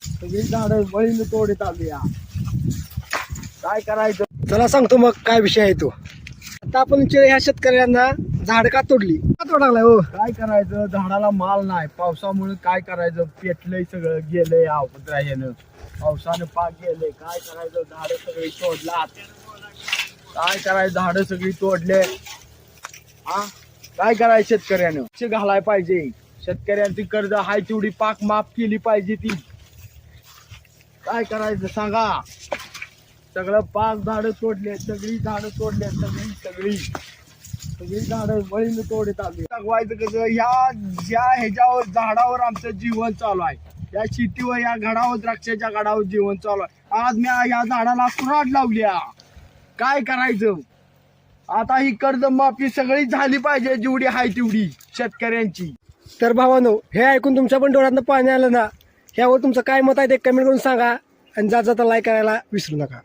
सगळी झाडं वळीने तोडीत आली या. काय करायचं? चला सांगतो मग काय विषय आहे तो. आता आपण ह्या शेतकऱ्यांना झाड का तोडली, का तोडायला हो? काय करायचं? झाडाला माल नाही, पावसामुळे काय करायचं? पेटलंय सगळं, गेलंय ह्यानं, पावसानं पाक गेलंय. काय करायचं? झाडं सगळी तोडलात. काय करायचं? झाडं सगळी तोडले. हा, काय करायचं? शेतकऱ्यानं लक्ष घालाय पाहिजे. शेतकऱ्यांची कर्ज हाय तेवढी पाक माफ केली पाहिजे ती. काय करायचं सांगा? सगळं पाक झाडं तोडले, सगळी झाडं तोडले, सगळी झाडं वळीने तोडीत आली. सांगवायचं कसं? ह्याच्यावर झाडावर आमचं जीवन चालू आहे. या शेतीवर, या घडावर, द्राक्षाच्या घडावर जीवन चालू आहे. आज मी या झाडाला कुऱ्हाड लावल्या. काय करायचं? आता ही कर्जमाफी सगळी झाली पाहिजे, जेवढी आहे तेवढी शेतकऱ्यांची. तर भावानो, हे ऐकून तुमच्या पण डोळ्यातनं पाणी आलं ना, ह्यावर तुमचं काय मत आहे ते कमेंट करून सांगा आणि जाता लाईक करायला विसरू नका.